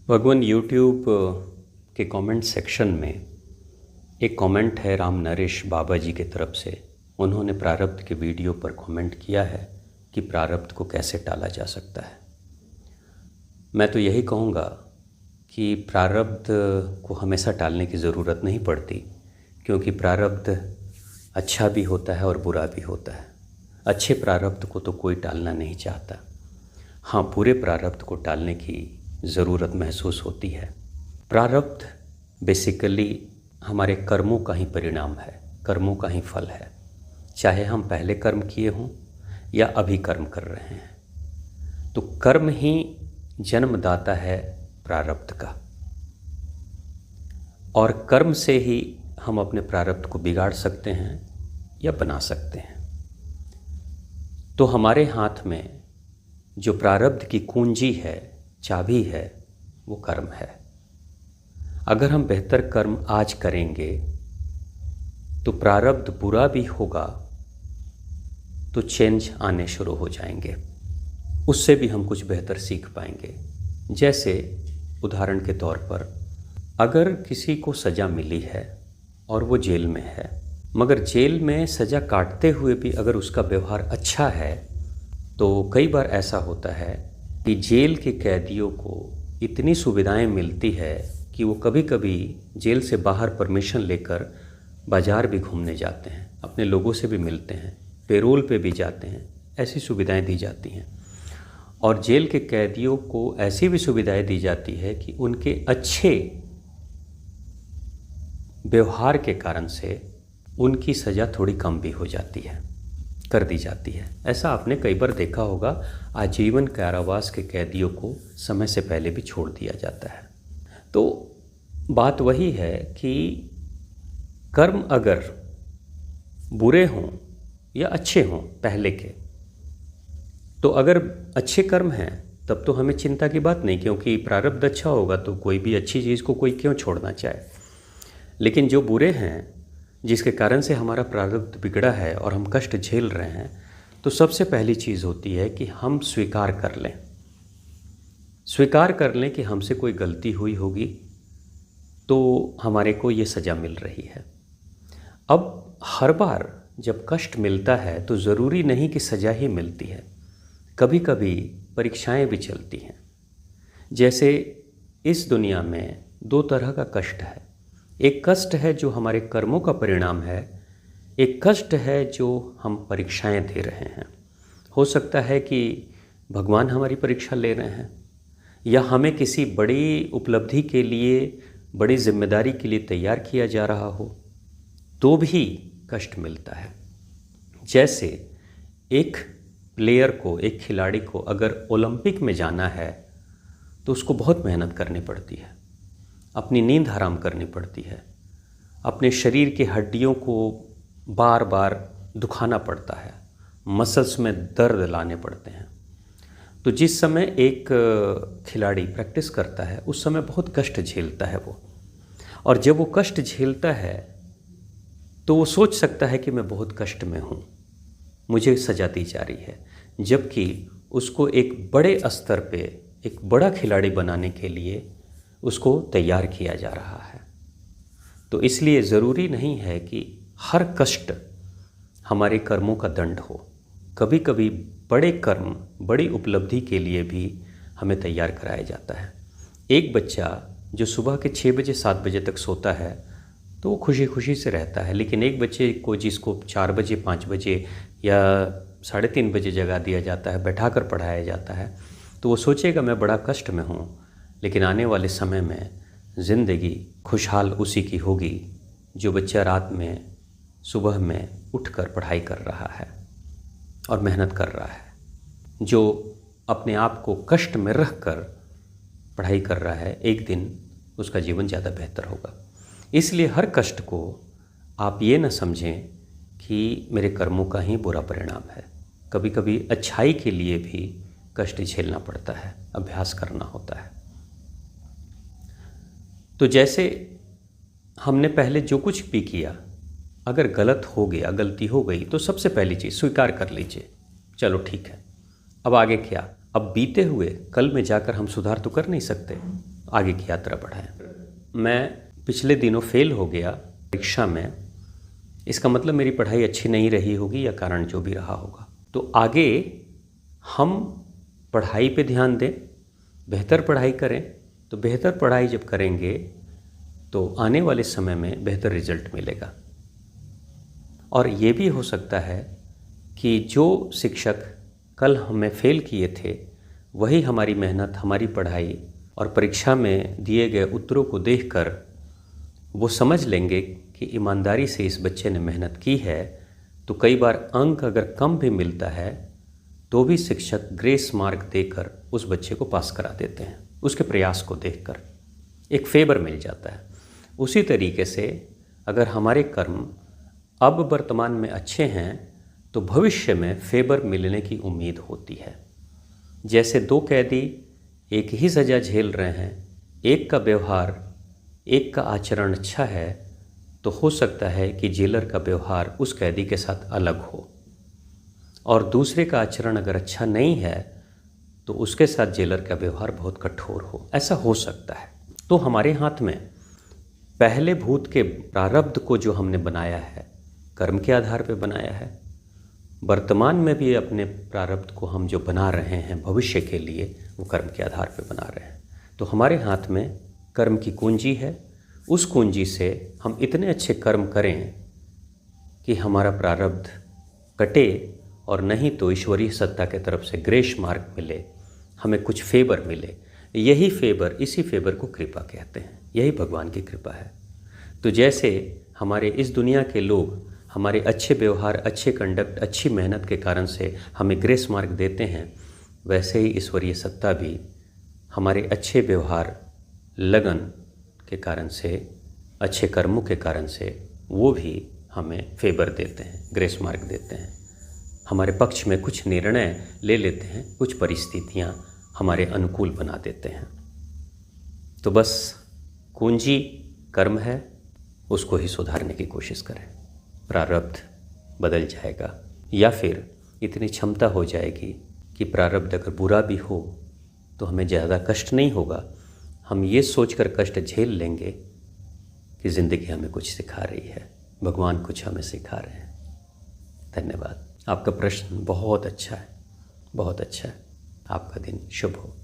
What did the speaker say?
भगवान यूट्यूब के comment section में एक कमेंट है राम नरेश बाबा जी की तरफ से। उन्होंने प्रारब्ध के वीडियो पर कमेंट किया है कि प्रारब्ध को कैसे टाला जा सकता है। मैं तो यही कहूँगा कि प्रारब्ध को हमेशा टालने की ज़रूरत नहीं पड़ती, क्योंकि प्रारब्ध अच्छा भी होता है और बुरा भी होता है। अच्छे प्रारब्ध को तो कोई टालना नहीं चाहता। हाँ, बुरे प्रारब्ध को टालने की ज़रूरत महसूस होती है। प्रारब्ध बेसिकली हमारे कर्मों का ही परिणाम है, कर्मों का ही फल है। चाहे हम पहले कर्म किए हों या अभी कर्म कर रहे हैं, तो कर्म ही जन्मदाता है प्रारब्ध का, और कर्म से ही हम अपने प्रारब्ध को बिगाड़ सकते हैं या बना सकते हैं। तो हमारे हाथ में जो प्रारब्ध की कुंजी है, चाबी है, वो कर्म है। अगर हम बेहतर कर्म आज करेंगे तो प्रारब्ध बुरा भी होगा तो चेंज आने शुरू हो जाएंगे, उससे भी हम कुछ बेहतर सीख पाएंगे। जैसे उदाहरण के तौर पर, अगर किसी को सज़ा मिली है और वो जेल में है, मगर जेल में सज़ा काटते हुए भी अगर उसका व्यवहार अच्छा है, तो कई बार ऐसा होता है कि जेल के कैदियों को इतनी सुविधाएं मिलती है कि वो कभी कभी जेल से बाहर परमिशन लेकर बाज़ार भी घूमने जाते हैं, अपने लोगों से भी मिलते हैं, पेरोल पे भी जाते हैं। ऐसी सुविधाएं दी जाती हैं। और जेल के कैदियों को ऐसी भी सुविधाएं दी जाती है कि उनके अच्छे व्यवहार के कारण से उनकी सज़ा थोड़ी कम भी हो जाती है, कर दी जाती है। ऐसा आपने कई बार देखा होगा। आजीवन कारावास के कैदियों को समय से पहले भी छोड़ दिया जाता है। तो बात वही है कि कर्म अगर बुरे हों या अच्छे हों पहले के, तो अगर अच्छे कर्म हैं तब तो हमें चिंता की बात नहीं, क्योंकि प्रारब्ध अच्छा होगा तो कोई भी अच्छी चीज़ को कोई क्यों छोड़ना चाहे। लेकिन जो बुरे हैं, जिसके कारण से हमारा प्रारब्ध बिगड़ा है और हम कष्ट झेल रहे हैं, तो सबसे पहली चीज़ होती है कि हम स्वीकार कर लें। स्वीकार कर लें कि हमसे कोई गलती हुई होगी तो हमारे को ये सज़ा मिल रही है। अब हर बार जब कष्ट मिलता है तो ज़रूरी नहीं कि सज़ा ही मिलती है, कभी कभी परीक्षाएं भी चलती हैं। जैसे इस दुनिया में दो तरह का कष्ट है। एक कष्ट है जो हमारे कर्मों का परिणाम है, एक कष्ट है जो हम परीक्षाएं दे रहे हैं। हो सकता है कि भगवान हमारी परीक्षा ले रहे हैं, या हमें किसी बड़ी उपलब्धि के लिए, बड़ी जिम्मेदारी के लिए तैयार किया जा रहा हो, तो भी कष्ट मिलता है। जैसे एक प्लेयर को, एक खिलाड़ी को अगर ओलंपिक में जाना है तो उसको बहुत मेहनत करनी पड़ती है, अपनी नींद हराम करनी पड़ती है, अपने शरीर की हड्डियों को बार बार दुखाना पड़ता है, मसल्स में दर्द लाने पड़ते हैं। तो जिस समय एक खिलाड़ी प्रैक्टिस करता है उस समय बहुत कष्ट झेलता है वो, और जब वो कष्ट झेलता है तो वो सोच सकता है कि मैं बहुत कष्ट में हूँ, मुझे सजा दी जा रही है, जबकि उसको एक बड़े स्तर पे एक बड़ा खिलाड़ी बनाने के लिए उसको तैयार किया जा रहा है। तो इसलिए ज़रूरी नहीं है कि हर कष्ट हमारे कर्मों का दंड हो। कभी कभी बड़े कर्म, बड़ी उपलब्धि के लिए भी हमें तैयार कराया जाता है। एक बच्चा जो सुबह के 6 बजे 7 बजे तक सोता है तो वो खुशी खुशी से रहता है, लेकिन एक बच्चे को जिसको 4 बजे 5 बजे या 3:30 बजे जगा दिया जाता है, बैठाकर पढ़ाया जाता है, तो वो सोचेगा मैं बड़ा कष्ट में हूँ, लेकिन आने वाले समय में ज़िंदगी खुशहाल उसी की होगी जो बच्चा रात में, सुबह में उठकर पढ़ाई कर रहा है और मेहनत कर रहा है, जो अपने आप को कष्ट में रख कर पढ़ाई कर रहा है। एक दिन उसका जीवन ज़्यादा बेहतर होगा। इसलिए हर कष्ट को आप ये न समझें कि मेरे कर्मों का ही बुरा परिणाम है। कभी कभी अच्छाई के लिए भी कष्ट झेलना पड़ता है, अभ्यास करना होता है। तो जैसे हमने पहले जो कुछ भी किया, अगर गलत हो गया, गलती हो गई, तो सबसे पहली चीज़ स्वीकार कर लीजिए, चलो ठीक है, अब आगे क्या। अब बीते हुए कल में जाकर हम सुधार तो कर नहीं सकते, आगे की यात्रा बढ़ाएं। मैं पिछले दिनों फेल हो गया परीक्षा में, इसका मतलब मेरी पढ़ाई अच्छी नहीं रही होगी या कारण जो भी रहा होगा। तो आगे हम पढ़ाई पे ध्यान दें, बेहतर पढ़ाई करें। तो बेहतर पढ़ाई जब करेंगे तो आने वाले समय में बेहतर रिजल्ट मिलेगा। और ये भी हो सकता है कि जो शिक्षक कल हमें फेल किए थे वही हमारी मेहनत, हमारी पढ़ाई और परीक्षा में दिए गए उत्तरों को देखकर वो समझ लेंगे कि ईमानदारी से इस बच्चे ने मेहनत की है। तो कई बार अंक अगर कम भी मिलता है तो भी शिक्षक ग्रेस मार्क देकर उस बच्चे को पास करा देते हैं, उसके प्रयास को देखकर एक फेवर मिल जाता है। उसी तरीके से अगर हमारे कर्म अब वर्तमान में अच्छे हैं तो भविष्य में फेवर मिलने की उम्मीद होती है। जैसे दो कैदी एक ही सज़ा झेल रहे हैं, एक का व्यवहार, एक का आचरण अच्छा है, तो हो सकता है कि जेलर का व्यवहार उस कैदी के साथ अलग हो, और दूसरे का आचरण अगर अच्छा नहीं है तो उसके साथ जेलर का व्यवहार बहुत कठोर हो। ऐसा हो सकता है। तो हमारे हाथ में पहले भूत के प्रारब्ध को जो हमने बनाया है, कर्म के आधार पर बनाया है, वर्तमान में भी अपने प्रारब्ध को हम जो बना रहे हैं भविष्य के लिए, वो कर्म के आधार पर बना रहे हैं। तो हमारे हाथ में कर्म की कुंजी है। उस कुंजी से हम इतने अच्छे कर्म करें कि हमारा प्रारब्ध कटे, और नहीं तो ईश्वरीय सत्ता के तरफ से ग्रेस मार्क मिले, हमें कुछ फेवर मिले। यही फेवर, इसी फेवर को कृपा कहते हैं। यही भगवान की कृपा है। तो जैसे हमारे इस दुनिया के लोग हमारे अच्छे व्यवहार, अच्छे कंडक्ट, अच्छी मेहनत के कारण से हमें ग्रेस मार्क देते हैं, वैसे ही ईश्वरीय सत्ता भी हमारे अच्छे व्यवहार, लगन के कारण से, अच्छे कर्मों के कारण से वो भी हमें फेवर देते हैं, ग्रेस मार्क देते हैं। हमारे पक्ष में कुछ निर्णय ले लेते हैं, कुछ परिस्थितियां हमारे अनुकूल बना देते हैं। तो बस कुंजी कर्म है, उसको ही सुधारने की कोशिश करें। प्रारब्ध बदल जाएगा, या फिर इतनी क्षमता हो जाएगी कि प्रारब्ध अगर बुरा भी हो तो हमें ज़्यादा कष्ट नहीं होगा। हम ये सोचकर कष्ट झेल लेंगे कि ज़िंदगी हमें कुछ सिखा रही है, भगवान कुछ हमें सिखा रहे हैं। धन्यवाद। आपका प्रश्न बहुत अच्छा है, बहुत अच्छा है। आपका दिन शुभ हो।